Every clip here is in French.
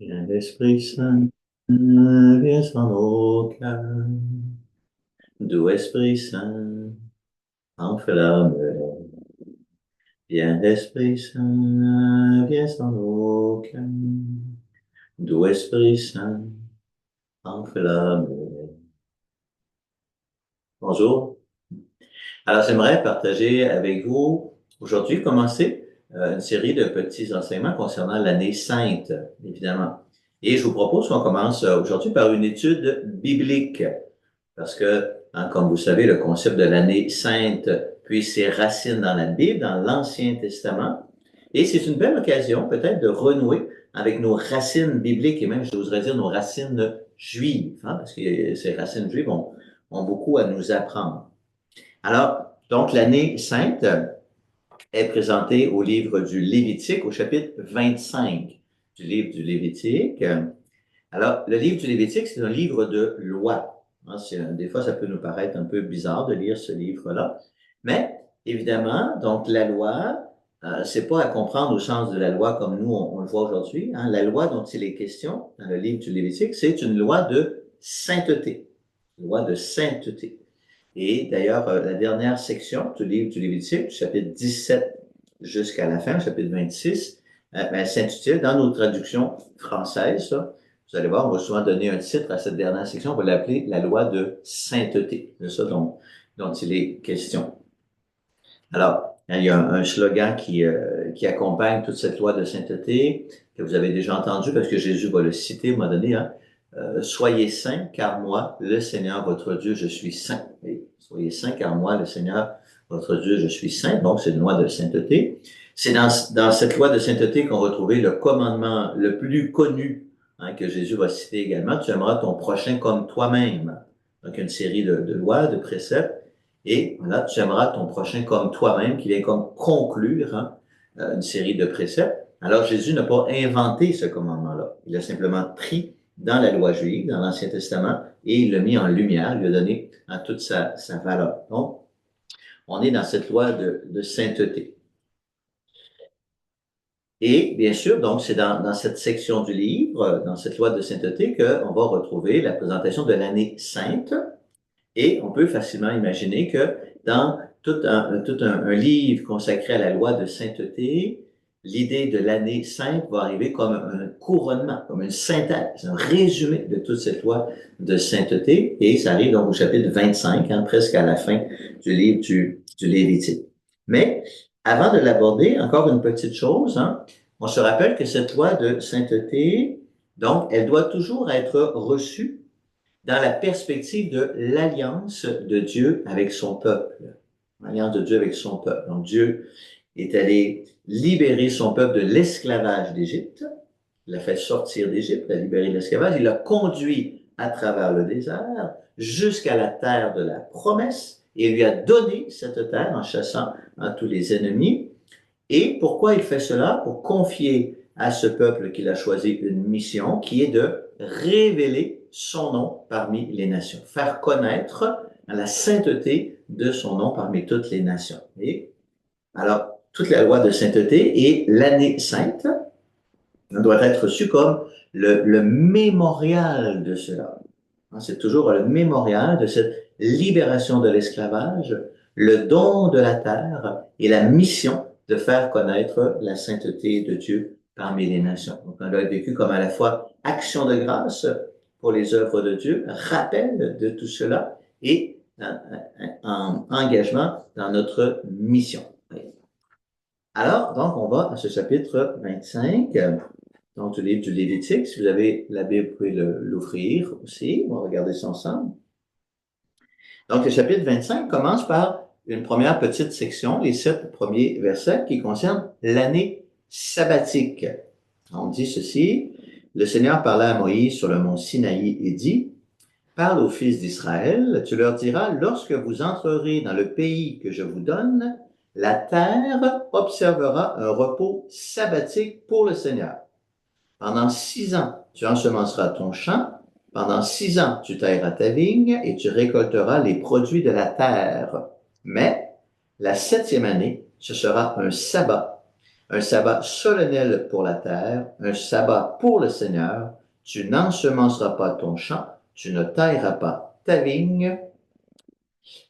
Viens l'Esprit Saint, viens en nos cœurs. Doux Esprit Saint, enflamme. Viens l'Esprit Saint, viens en nos cœurs. Doux Esprit Saint, enflamme. Bonjour. Alors, j'aimerais partager avec vous aujourd'hui, commencer une série de petits enseignements concernant l'année sainte, évidemment. Et je vous propose qu'on commence aujourd'hui par une étude biblique. Parce que, comme vous savez, le concept de l'année sainte puise ses racines dans la Bible, dans l'Ancien Testament. Et c'est une belle occasion peut-être de renouer avec nos racines bibliques et même, j'oserais dire, nos racines juives, parce que ces racines juives ont beaucoup à nous apprendre. Alors, donc, l'année sainte est présentée au livre du Lévitique, au chapitre 25 du livre du Lévitique. Alors, le livre du Lévitique, c'est un livre de loi. Des fois, ça peut nous paraître un peu bizarre de lire ce livre-là. Mais, évidemment, donc la loi, c'est pas à comprendre au sens de la loi comme nous, on le voit aujourd'hui. La loi dont il est question dans le livre du Lévitique, c'est une loi de sainteté. Loi de sainteté. Et d'ailleurs, la dernière section du livre du Lévitique, du chapitre 17 jusqu'à la fin, chapitre 26, s'intitule dans nos traductions françaises, ça, vous allez voir, on va souvent donner un titre à cette dernière section, on va l'appeler la loi de sainteté. C'est ça dont il est question. Alors, il y a un slogan qui accompagne toute cette loi de sainteté, que vous avez déjà entendu, parce que Jésus va le citer à un moment donné, soyez saints, car moi, le Seigneur, votre Dieu, je suis saint. Et soyez saints, car moi, le Seigneur, votre Dieu, je suis saint. Donc, c'est une loi de sainteté. C'est dans cette loi de sainteté qu'on va trouver le commandement le plus connu, que Jésus va citer également. Tu aimeras ton prochain comme toi-même. Donc, une série de lois, de préceptes. Et là, tu aimeras ton prochain comme toi-même, qui vient comme conclure une série de préceptes. Alors, Jésus n'a pas inventé ce commandement-là. Il a simplement pris dans la loi juive, dans l'Ancien Testament, et il l'a mis en lumière, il lui a donné toute sa valeur. Donc, on est dans cette loi de sainteté. Et bien sûr, donc, c'est dans cette section du livre, dans cette loi de sainteté, qu'on va retrouver la présentation de l'année sainte. Et on peut facilement imaginer que dans tout un livre consacré à la loi de sainteté, l'idée de l'année sainte va arriver comme un couronnement, comme une synthèse, un résumé de toute cette loi de sainteté. Et ça arrive donc au chapitre 25, presque à la fin du livre du Lévitique. Mais avant de l'aborder, encore une petite chose, on se rappelle que cette loi de sainteté, donc, elle doit toujours être reçue dans la perspective de l'alliance de Dieu avec son peuple. L'alliance de Dieu avec son peuple. Donc Dieu est allé libérer son peuple de l'esclavage d'Égypte. Il l'a fait sortir d'Égypte, l'a libéré de l'esclavage. Il l'a conduit à travers le désert jusqu'à la terre de la promesse et lui a donné cette terre en chassant tous les ennemis. Et pourquoi il fait cela? Pour confier à ce peuple qu'il a choisi une mission qui est de révéler son nom parmi les nations, faire connaître la sainteté de son nom parmi toutes les nations. Et alors, toute la loi de sainteté et l'année sainte doit être reçue comme le mémorial de cela. C'est toujours le mémorial de cette libération de l'esclavage, le don de la terre et la mission de faire connaître la sainteté de Dieu parmi les nations. Donc, on doit être vécu comme à la fois action de grâce pour les œuvres de Dieu, rappel de tout cela et un engagement dans notre mission. Alors, donc, on va à ce chapitre 25, donc du livre du Lévitique. Si vous avez la Bible, vous pouvez l'ouvrir aussi. On va regarder ça ensemble. Donc, le chapitre 25 commence par une première petite section, les 7 premiers versets qui concernent l'année sabbatique. On dit ceci: le Seigneur parla à Moïse sur le mont Sinaï et dit: parle aux fils d'Israël, tu leur diras, lorsque vous entrerez dans le pays que je vous donne, la terre observera un repos sabbatique pour le Seigneur. Pendant 6 ans, tu ensemenceras ton champ. Pendant 6 ans, tu tailleras ta vigne et tu récolteras les produits de la terre. Mais la 7e année, ce sera un sabbat, un sabbat solennel pour la terre, un sabbat pour le Seigneur. Tu n'ensemenceras pas ton champ, tu ne tailleras pas ta vigne.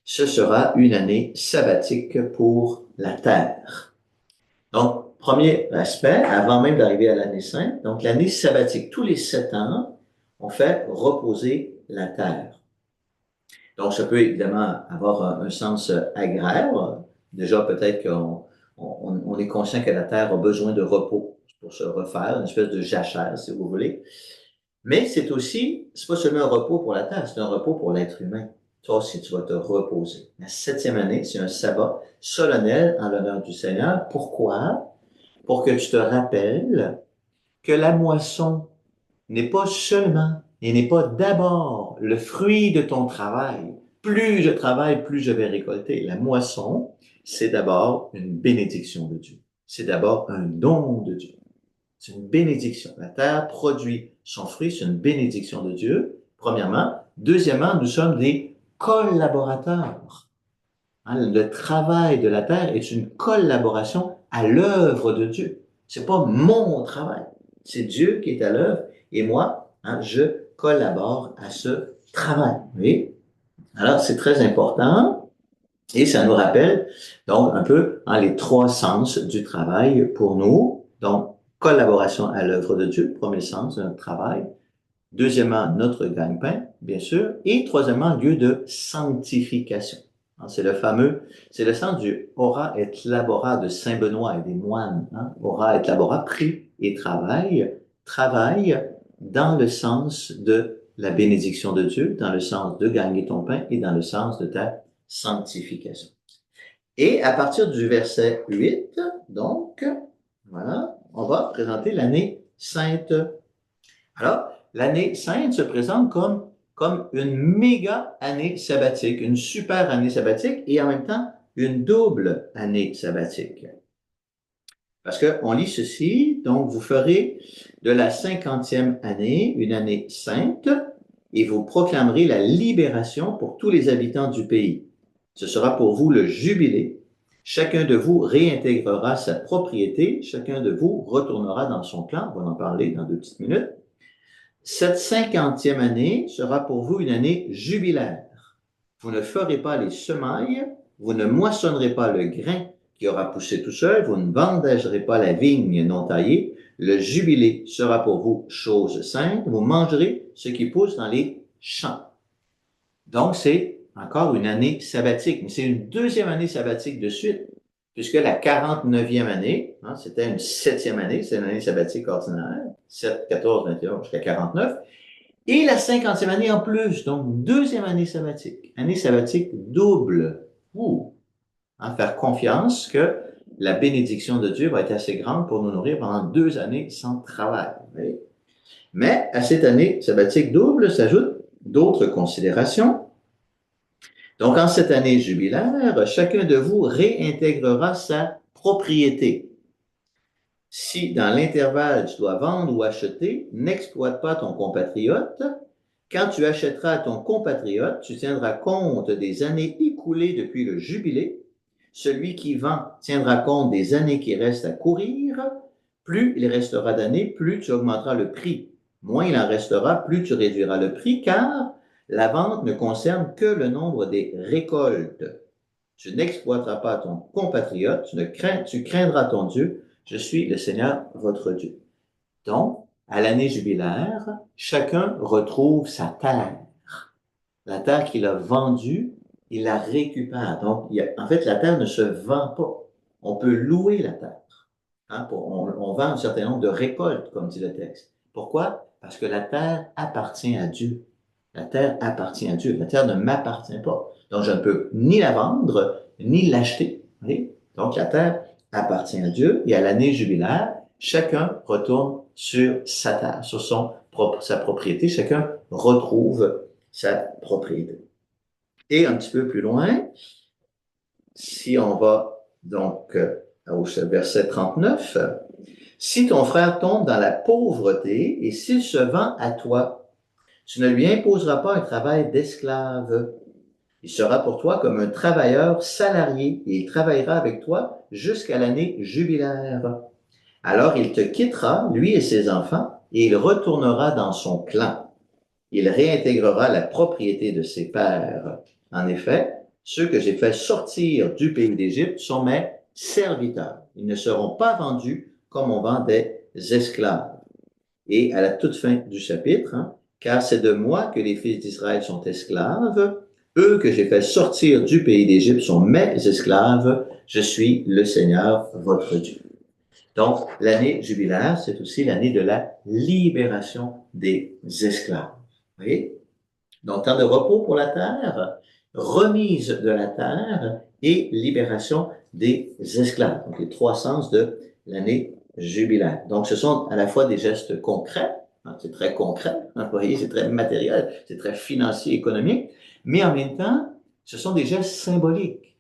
Ce sera une année sabbatique pour la terre. Donc, premier aspect, avant même d'arriver à l'année sainte, donc l'année sabbatique, tous les 7 ans, on fait reposer la terre. Donc, ça peut évidemment avoir un sens agraire. Déjà, peut-être qu'on est conscient que la terre a besoin de repos pour se refaire, une espèce de jachère, si vous voulez. Mais c'est pas seulement un repos pour la terre, c'est un repos pour l'être humain. Toi aussi, tu vas te reposer. La 7e année, c'est un sabbat solennel en l'honneur du Seigneur. Pourquoi? Pour que tu te rappelles que la moisson n'est pas seulement et n'est pas d'abord le fruit de ton travail. Plus je travaille, plus je vais récolter. La moisson, c'est d'abord une bénédiction de Dieu. C'est d'abord un don de Dieu. C'est une bénédiction. La terre produit son fruit, c'est une bénédiction de Dieu, premièrement. Deuxièmement, nous sommes des collaborateurs. Le travail de la terre est une collaboration à l'œuvre de Dieu. C'est pas mon travail, c'est Dieu qui est à l'œuvre et moi, je collabore à ce travail. Oui. Alors, c'est très important et ça nous rappelle donc un peu les 3 sens du travail pour nous. Donc, collaboration à l'œuvre de Dieu, premier sens de notre travail. Deuxièmement, notre gagne-pain, bien sûr. Et troisièmement, lieu de sanctification. C'est le sens du ora et labora de Saint Benoît et des moines. Ora et labora, prie et travail. Travail dans le sens de la bénédiction de Dieu, dans le sens de gagner ton pain et dans le sens de ta sanctification. Et à partir du verset 8, donc, voilà, on va présenter l'année sainte. Alors, l'année sainte se présente comme une méga année sabbatique, une super année sabbatique et en même temps une double année sabbatique. Parce qu'on lit ceci, donc vous ferez de la 50e année une année sainte et vous proclamerez la libération pour tous les habitants du pays. Ce sera pour vous le jubilé. Chacun de vous réintégrera sa propriété, chacun de vous retournera dans son clan, on va en parler dans 2 petites minutes. Cette 50e année sera pour vous une année jubilaire. Vous ne ferez pas les semailles, vous ne moissonnerez pas le grain qui aura poussé tout seul, vous ne vendagerez pas la vigne non taillée. Le jubilé sera pour vous chose sainte, vous mangerez ce qui pousse dans les champs. Donc, c'est encore une année sabbatique, mais c'est une deuxième année sabbatique de suite, puisque la 49e année, c'était une 7e année, c'est une année sabbatique ordinaire, 7, 14, 21 jusqu'à 49, et la 50e année en plus, donc deuxième année sabbatique double. Faire confiance que la bénédiction de Dieu va être assez grande pour nous nourrir pendant 2 années sans travail. Oui. Mais à cette année sabbatique double s'ajoutent d'autres considérations. Donc, en cette année jubilaire, chacun de vous réintégrera sa propriété. Si dans l'intervalle tu dois vendre ou acheter, n'exploite pas ton compatriote. Quand tu achèteras à ton compatriote, tu tiendras compte des années écoulées depuis le jubilé. Celui qui vend tiendra compte des années qui restent à courir. Plus il restera d'années, plus tu augmenteras le prix. Moins il en restera, plus tu réduiras le prix, car la vente ne concerne que le nombre des récoltes. Tu n'exploiteras pas ton compatriote, tu craindras ton Dieu. Je suis le Seigneur, votre Dieu. Donc, à l'année jubilaire, chacun retrouve sa terre. La terre qu'il a vendue, il la récupère. Donc, en fait, la terre ne se vend pas. On peut louer la terre. On vend un certain nombre de récoltes, comme dit le texte. Pourquoi? Parce que la terre appartient à Dieu. La terre appartient à Dieu. La terre ne m'appartient pas. Donc, je ne peux ni la vendre, ni l'acheter. Donc, la terre appartient à Dieu. Et à l'année jubilaire, chacun retourne sur sa terre, sur sa propriété. Chacun retrouve sa propriété. Et un petit peu plus loin, si on va donc au verset 39, si ton frère tombe dans la pauvreté et s'il se vend à toi, tu ne lui imposeras pas un travail d'esclave. Il sera pour toi comme un travailleur salarié et il travaillera avec toi jusqu'à l'année jubilaire. Alors il te quittera, lui et ses enfants, et il retournera dans son clan. Il réintégrera la propriété de ses pères. En effet, ceux que j'ai fait sortir du pays d'Égypte sont mes serviteurs. Ils ne seront pas vendus comme on vend des esclaves. Et à la toute fin du chapitre, car c'est de moi que les fils d'Israël sont esclaves, eux que j'ai fait sortir du pays d'Égypte sont mes esclaves, je suis le Seigneur, votre Dieu. Donc, l'année jubilaire, c'est aussi l'année de la libération des esclaves. Vous voyez? Donc, temps de repos pour la terre, remise de la terre et libération des esclaves. Donc, les trois sens de l'année jubilaire. Donc, ce sont à la fois des gestes concrets, c'est très concret, vous voyez, c'est très matériel, c'est très financier, économique, mais en même temps, ce sont des gestes symboliques.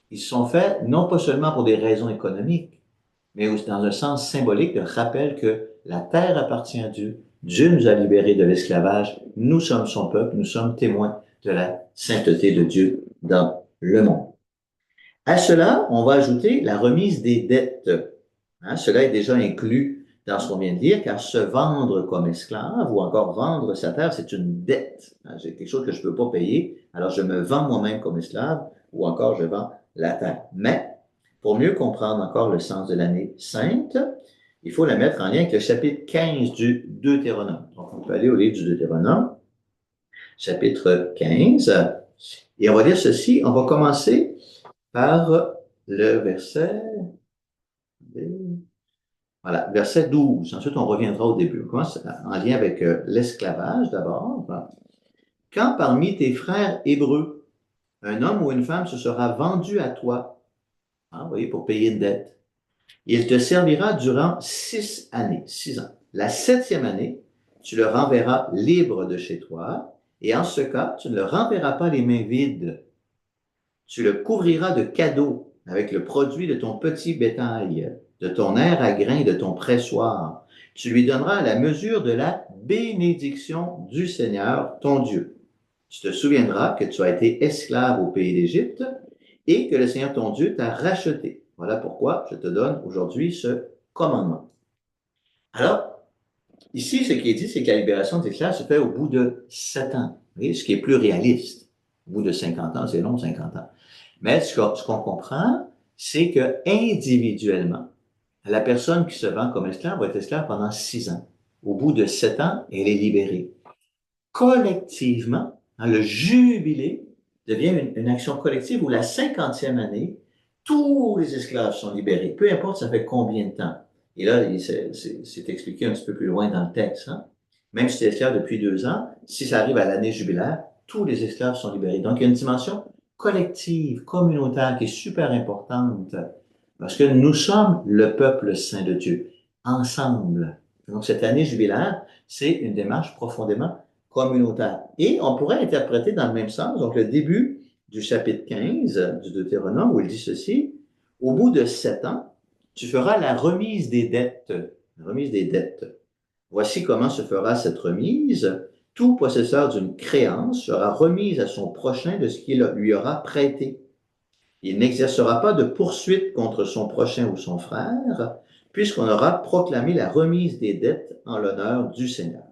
Ils sont faits non pas seulement pour des raisons économiques, mais aussi dans un sens symbolique de rappel que la terre appartient à Dieu. Dieu nous a libérés de l'esclavage. Nous sommes son peuple. Nous sommes témoins de la sainteté de Dieu dans le monde. À cela, on va ajouter la remise des dettes. Cela est déjà inclus dans ce qu'on vient de dire, car se vendre comme esclave ou encore vendre sa terre, c'est une dette. C'est quelque chose que je ne peux pas payer, alors je me vends moi-même comme esclave ou encore je vends la terre. Mais pour mieux comprendre encore le sens de l'année sainte, il faut la mettre en lien avec le chapitre 15 du Deutéronome. Donc, on peut aller au livre du Deutéronome, chapitre 15, et on va dire ceci. On va commencer par le verset, voilà, verset 12. Ensuite, on reviendra au début. On commence en lien avec l'esclavage d'abord. Quand parmi tes frères hébreux, un homme ou une femme se sera vendu à toi, vous voyez, pour payer une dette, il te servira durant 6 années, 6 ans. La 7e année, tu le renverras libre de chez toi, et en ce cas, tu ne le renverras pas les mains vides. Tu le couvriras de cadeaux avec le produit de ton petit bétail, de ton aire à grains et de ton pressoir. Tu lui donneras la mesure de la bénédiction du Seigneur, ton Dieu. Tu te souviendras que tu as été esclave au pays d'Égypte et que le Seigneur, ton Dieu, t'a racheté. Voilà pourquoi je te donne aujourd'hui ce commandement. Alors, ici, ce qui est dit, c'est que la libération des esclaves se fait au bout de 7 ans. Vous voyez, ce qui est plus réaliste. Au bout de 50 ans, c'est long, 50 ans. Mais ce qu'on comprend, c'est que individuellement, la personne qui se vend comme esclave va être esclave pendant 6 ans. Au bout de 7 ans, elle est libérée. Collectivement, le jubilé devient une action collective où la 50e année, tous les esclaves sont libérés, peu importe ça fait combien de temps. Et là, c'est expliqué un petit peu plus loin dans le texte. Même si tu es esclave depuis 2 ans, si ça arrive à l'année jubilaire, tous les esclaves sont libérés. Donc, il y a une dimension collective, communautaire qui est super importante parce que nous sommes le peuple saint de Dieu, ensemble. Donc, cette année jubilaire, c'est une démarche profondément communautaire. Et on pourrait interpréter dans le même sens, donc le début du chapitre 15 du Deutéronome où il dit ceci, au bout de 7 ans, tu feras la remise des dettes. La remise des dettes. Voici comment se fera cette remise. Tout possesseur d'une créance sera remis à son prochain de ce qu'il lui aura prêté. Il n'exercera pas de poursuite contre son prochain ou son frère, puisqu'on aura proclamé la remise des dettes en l'honneur du Seigneur.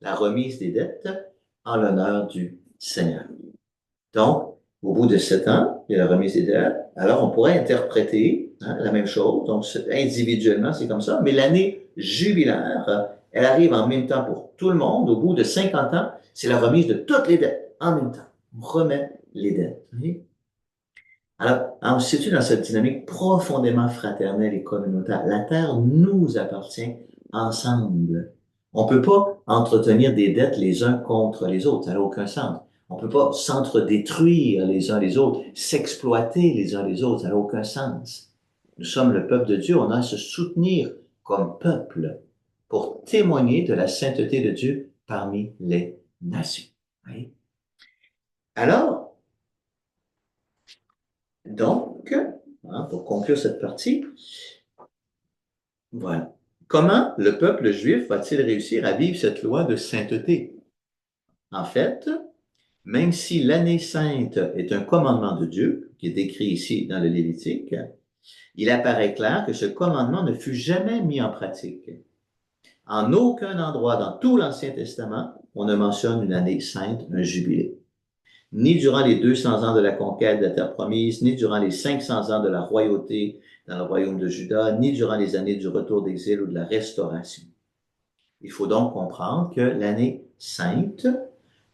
La remise des dettes en l'honneur du Seigneur. Donc, au bout de 7 ans, il y a la remise des dettes. Alors, on pourrait interpréter la même chose. Donc, individuellement, c'est comme ça. Mais l'année jubilaire, elle arrive en même temps pour tout le monde. Au bout de 50 ans, c'est la remise de toutes les dettes en même temps. On remet les dettes. Oui? Alors, on se situe dans cette dynamique profondément fraternelle et communautaire. La terre nous appartient ensemble. On peut pas entretenir des dettes les uns contre les autres. Ça n'a aucun sens. On peut pas s'entre-détruire les uns les autres, s'exploiter les uns les autres. Ça n'a aucun sens. Nous sommes le peuple de Dieu. On a à se soutenir comme peuple pour témoigner de la sainteté de Dieu parmi les nations. Oui? Alors, donc, pour conclure cette partie, voilà. Comment le peuple juif va-t-il réussir à vivre cette loi de sainteté? En fait, même si l'année sainte est un commandement de Dieu, qui est décrit ici dans le Lévitique, il apparaît clair que ce commandement ne fut jamais mis en pratique. En aucun endroit dans tout l'Ancien Testament, on ne mentionne une année sainte, un jubilé. Ni durant les 200 ans de la conquête de la terre promise, ni durant les 500 ans de la royauté dans le royaume de Juda, ni durant les années du retour d'exil ou de la restauration. Il faut donc comprendre que l'année sainte,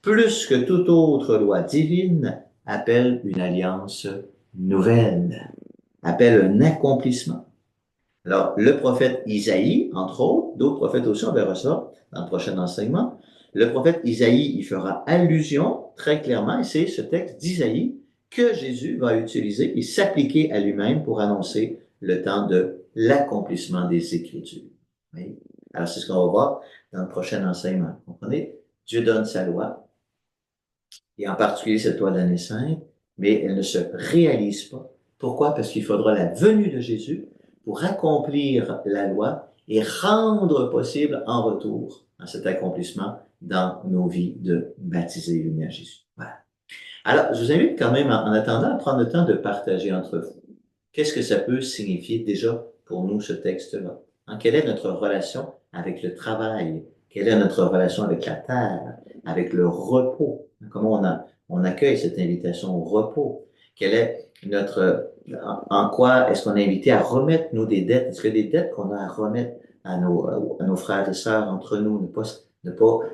plus que toute autre loi divine, appelle une alliance nouvelle, appelle un accomplissement. Alors, le prophète Isaïe, entre autres, d'autres prophètes aussi, on verra ça dans le prochain enseignement, le prophète Isaïe, il fera allusion très clairement, et c'est ce texte d'Isaïe que Jésus va utiliser et s'appliquer à lui-même pour annoncer le temps de l'accomplissement des Écritures. Oui. Alors, c'est ce qu'on va voir dans le prochain enseignement. Vous comprenez? Dieu donne sa loi, et en particulier cette loi de l'année sainte, mais elle ne se réalise pas. Pourquoi? Parce qu'il faudra la venue de Jésus pour accomplir la loi et rendre possible en retour à cet accomplissement dans nos vies de baptiser unis à Jésus. Voilà. Alors, je vous invite quand même, en attendant, à prendre le temps de partager entre vous. Qu'est-ce que ça peut signifier déjà pour nous, ce texte-là? Quelle est notre relation avec le travail? Quelle est notre relation avec la terre, avec le repos? Comment on accueille cette invitation au repos? Quelle est en quoi est-ce qu'on est invité à remettre, nous, des dettes? Est-ce que des dettes qu'on a à remettre à nos frères et sœurs entre nous, ne pas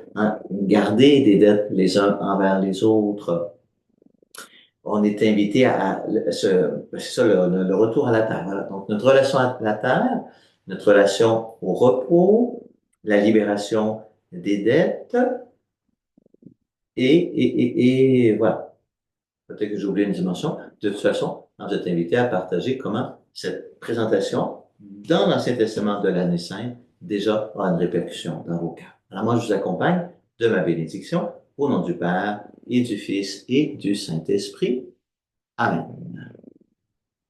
garder des dettes les uns envers les autres? On est invité c'est ça, le retour à la terre. Voilà. Donc, notre relation à la terre, notre relation au repos, la libération des dettes, et voilà. Peut-être que j'ai oublié une dimension. De toute façon, vous êtes invité à partager comment cette présentation dans l'Ancien Testament de l'année sainte déjà a une répercussion dans vos cœurs. Alors moi, je vous accompagne de ma bénédiction au nom du Père et du Fils et du Saint-Esprit. Amen.